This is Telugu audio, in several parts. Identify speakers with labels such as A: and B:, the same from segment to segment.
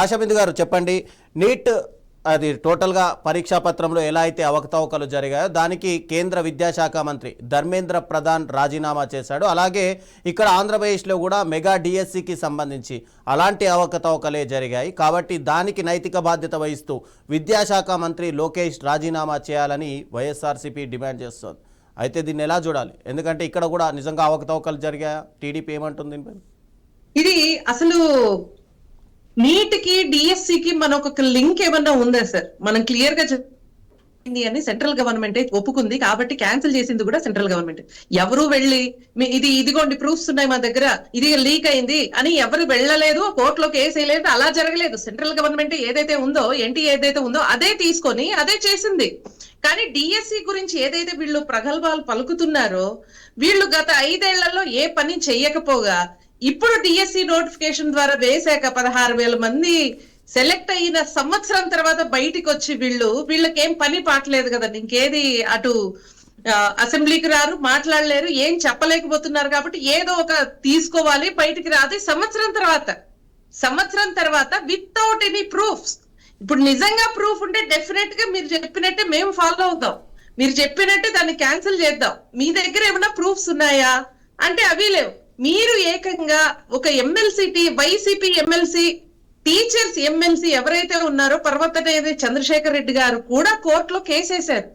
A: ఆశాబిందు గారు చెప్పండి, నీట్ అది టోటల్గా పరీక్షా పత్రంలో ఎలా అయితే అవకతవకలు జరిగాయో దానికి కేంద్ర విద్యాశాఖ మంత్రి ధర్మేంద్ర ప్రధాన్ రాజీనామా చేశాడు. అలాగే ఇక్కడ ఆంధ్రప్రదేశ్లో కూడా మెగా డిఎస్సికి సంబంధించి అలాంటి అవకతవకలే జరిగాయి. కాబట్టి దానికి నైతిక బాధ్యత వహిస్తూ విద్యాశాఖ మంత్రి లోకేష్ రాజీనామా చేయాలని వైఎస్ఆర్సీపీ డిమాండ్ చేస్తోంది. అయితే దీన్ని ఎలా చూడాలి? ఎందుకంటే ఇక్కడ కూడా నిజంగా అవకతవకలు జరిగాయా? టీడీపీ ఏమంటుంది దీనిపై?
B: ఇది అసలు నీట్కి డిఎస్సికి మనకు లింక్ ఏమన్నా ఉందా సార్? మనం క్లియర్ గా చెప్పింది అని సెంట్రల్ గవర్నమెంట్ ఒప్పుకుంది కాబట్టి క్యాన్సిల్ చేసింది కూడా సెంట్రల్ గవర్నమెంట్. ఎవరు వెళ్ళి ఇదిగోండి ప్రూఫ్స్ ఉన్నాయి మా దగ్గర, ఇది లీక్ అయింది అని ఎవరు వెళ్ళలేదు, కోర్టులో కేసు వేయలేదు, అలా జరగలేదు. సెంట్రల్ గవర్నమెంట్ ఏదైతే ఉందో, ఎన్టీఏ ఏదైతే ఉందో అదే తీసుకొని అదే చేసింది. కానీ డిఎస్సి గురించి ఏదైతే వీళ్ళు ప్రగల్భాలు పలుకుతున్నారో, వీళ్ళు గత 5 ఏళ్లలో ఏ పని చెయ్యకపోగా ఇప్పుడు డిఎస్సి నోటిఫికేషన్ ద్వారా వేశాక 16,000 మంది సెలెక్ట్ అయిన సంవత్సరం తర్వాత బయటికి వచ్చి వీళ్ళకేం పని పాటలేదు కదండి. ఇంకేది అటు అసెంబ్లీకి రారు, మాట్లాడలేరు, ఏం చెప్పలేకపోతున్నారు. కాబట్టి ఏదో ఒక తీసుకోవాలి, బయటికి రాదు. సంవత్సరం తర్వాత వితౌట్ ఎనీ ప్రూఫ్స్. ఇప్పుడు నిజంగా ప్రూఫ్ ఉంటే డెఫినెట్ గా మీరు చెప్పినట్టే మేము ఫాలో అవుతాం, మీరు చెప్పినట్టే దాన్ని క్యాన్సిల్ చేద్దాం. మీ దగ్గర ఏమైనా ప్రూఫ్స్ ఉన్నాయా అంటే అవి లేవు. మీరు ఏకంగా ఒక MLC YCP MLC teachers MLC ఎవరైతే ఉన్నారో పర్వతనేది చంద్రశేఖర్ రెడ్డి గారు కూడా కోర్టులో కేసేశారు.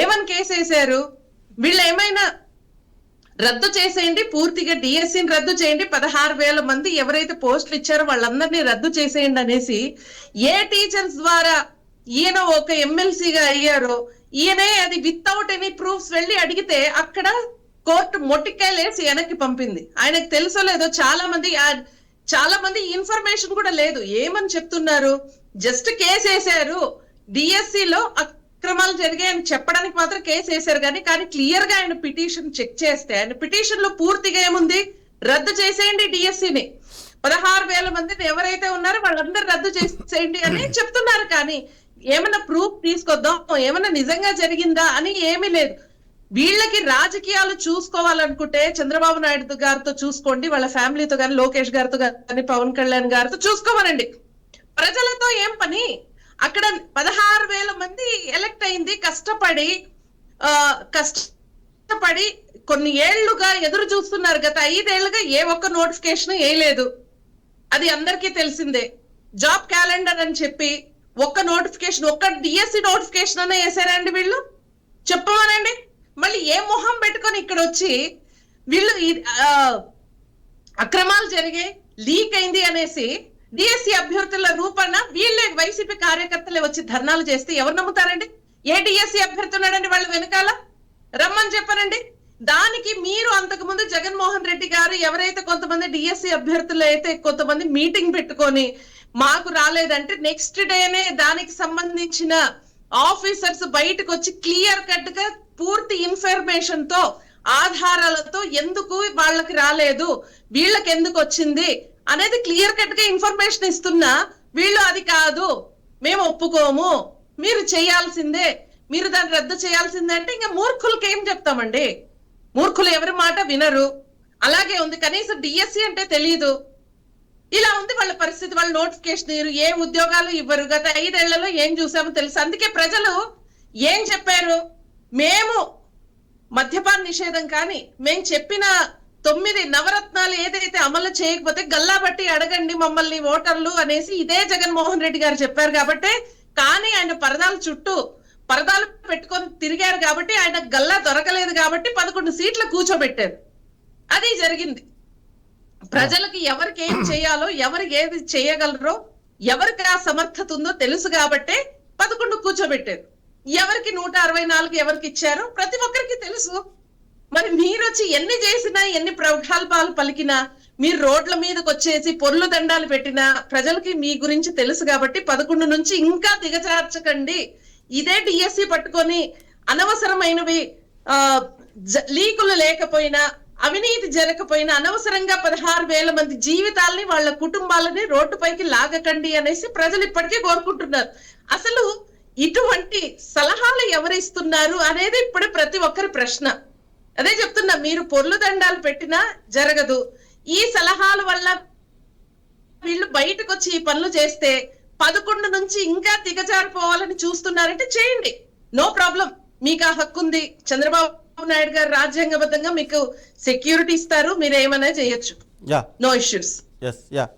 B: ఏమని కేసేశారు? వీళ్ళు ఏమైనా రద్దు చేసేయండి, పూర్తిగా డిఎస్సిని రద్దు చేయండి, 16,000 మంది ఎవరైతే పోస్టులు ఇచ్చారో వాళ్ళందరినీ రద్దు చేసేయండి అనేసి ఏ టీచర్స్ ద్వారా ఈయన ఒక ఎమ్మెల్సీగా అయ్యారో ఈయనే అది వితౌట్ ఎనీ ప్రూఫ్స్ వెళ్ళి అడిగితే అక్కడ కోర్టు మొట్టికాయలేసి వెనక్కి పంపింది. ఆయనకు తెలుసో లేదో చాలా మంది ఇన్ఫర్మేషన్ కూడా లేదు. ఏమని చెప్తున్నారు? జస్ట్ కేసు వేశారు, డిఎస్సిలో అక్రమాలు జరిగాయని చెప్పడానికి మాత్రం కేసు వేశారు. కానీ క్లియర్ గా ఆయన పిటిషన్ చెక్ చేస్తే ఆయన పిటిషన్ లో పూర్తిగా ఏముంది? రద్దు చేసేయండి డిఎస్సిని, 16,000 మందిని ఎవరైతే ఉన్నారో వాళ్ళందరూ రద్దు చేసేయండి అని చెప్తున్నారు. కానీ ఏమైనా ప్రూఫ్ తీసుకొద్దాం, ఏమైనా నిజంగా జరిగిందా అని ఏమీ లేదు. వీళ్ళకి రాజకీయాలు చూసుకోవాలనుకుంటే చంద్రబాబు నాయుడు గారితో చూసుకోండి, వాళ్ళ ఫ్యామిలీతో కానీ, లోకేష్ గారితో కానీ, పవన్ కళ్యాణ్ గారితో చూసుకోమనండి. ప్రజలతో ఏం పని? అక్కడ 16,000 మంది ఎలక్ట్ అయింది కష్టపడి కొన్ని ఏళ్లుగా ఎదురు చూస్తున్నారు. గత 5 ఏళ్లుగా ఏ ఒక్క నోటిఫికేషన్ వేయలేదు, అది అందరికీ తెలిసిందే. జాబ్ క్యాలెండర్ అని చెప్పి ఒక్క నోటిఫికేషన్, ఒక్క డిఎస్సి నోటిఫికేషన్ అనే వేసారండి వీళ్ళు? చెప్పమనండి. మళ్ళీ ఏ మొహం పెట్టుకొని ఇక్కడ వచ్చి వీళ్ళు అక్రమాలు జరిగాయి, లీక్ అయింది అనేసి డిఎస్సి అభ్యర్థుల రూపాన వీళ్ళే వైసీపీ కార్యకర్తలే వచ్చి ధర్నాలు చేస్తే ఎవరు నమ్ముతారండి? ఏ డిఎస్సి అభ్యర్థి ఉన్నాడండి వాళ్ళు వెనకాల? రమ్మని చెప్పనండి. దానికి మీరు అంతకు ముందు జగన్మోహన్ రెడ్డి గారు ఎవరైతే కొంతమంది డిఎస్సి అభ్యర్థులు అయితే కొంతమంది మీటింగ్ పెట్టుకొని మాకు రాలేదంటే నెక్స్ట్ డేనే దానికి సంబంధించిన ఆఫీసర్స్ బయటకు వచ్చి క్లియర్ కట్ గా పూర్తి ఇన్ఫర్మేషన్ తో ఆధారాలతో ఎందుకు వాళ్ళకి రాలేదు, వీళ్ళకి ఎందుకు వచ్చింది అనేది క్లియర్ కట్ గా ఇన్ఫర్మేషన్ ఇస్తున్నా వీళ్ళు అది కాదు, మేము ఒప్పుకోము, మీరు చేయాల్సిందే, మీరు దాన్ని రద్దు చేయాల్సిందే అంటే ఇంకా మూర్ఖులకి ఏం చెప్తామండి? మూర్ఖులు ఎవరి మాట వినరు. అలాగే ఉంది, కనీసం డిఎస్సి అంటే తెలియదు. ఇలా ఉంది వాళ్ళ పరిస్థితి. వాళ్ళ నోటిఫికేషన్ ఏ ఉద్యోగాలు ఇవ్వరు. గత 5 ఏళ్లలో ఏం చూసామో తెలుసు. అందుకే ప్రజలు ఏం చెప్పారు? మేము మద్యపాన నిషేధం కానీ మేము చెప్పిన 9 నవరత్నాలు ఏదైతే అమలు చేయకపోతే గల్లా బట్టి అడగండి మమ్మల్ని ఓటర్లు అనేసి ఇదే జగన్మోహన్ రెడ్డి గారు చెప్పారు. కాబట్టి కానీ ఆయన పరదాలు పెట్టుకొని తిరిగారు కాబట్టి ఆయన గల్లా దొరకలేదు కాబట్టి 11 సీట్లు కూర్చోబెట్టారు. అది జరిగింది. ప్రజలకి ఎవరికి ఏం చేయాలో, ఎవరికి ఏది చేయగలరో, ఎవరికి ఆ సమర్థత ఉందో తెలుసు కాబట్టి 11 కూర్చోబెట్టారు. ఎవరికి 164 ఎవరికి ఇచ్చారో ప్రతి ఒక్కరికి తెలుసు. మరి మీరు వచ్చి ఎన్ని చేసినా, ఎన్ని ప్రగల్భాలు పలికినా, మీరు రోడ్ల మీదకి వచ్చేసి పొర్లు దండాలు పెట్టినా ప్రజలకి మీ గురించి తెలుసు కాబట్టి 11 నుంచి ఇంకా దిగజార్చకండి. ఇదే డిఎస్సి పట్టుకొని అనవసరమైనవి లీకులు లేకపోయినా, అవినీతి జరగకపోయినా అనవసరంగా 16,000 మంది జీవితాలని, వాళ్ళ కుటుంబాలని రోడ్డుపైకి లాగకండి అనేసి ప్రజలు ఇప్పటికే కోరుకుంటున్నారు. అసలు ఇటువంటి సలహాలు ఎవరిస్తున్నారు అనేది ఇప్పుడు ప్రతి ఒక్కరి ప్రశ్న. అదే చెప్తున్నా, మీరు పొర్లు దండాలు పెట్టినా జరగదు. ఈ సలహాల వల్ల వీళ్ళు బయటకు వచ్చి ఈ పనులు చేస్తే 11 నుంచి ఇంకా దిగజారిపోవాలని చూస్తున్నారంటే చేయండి, నో ప్రాబ్లం. మీకు ఆ హక్కు ఉంది. చంద్రబాబు నాయుడు గారు రాజ్యాంగబద్ధంగా మీకు సెక్యూరిటీ ఇస్తారు, మీరు ఏమైనా చేయొచ్చు,
A: yeah
B: no issues.
A: Yes yeah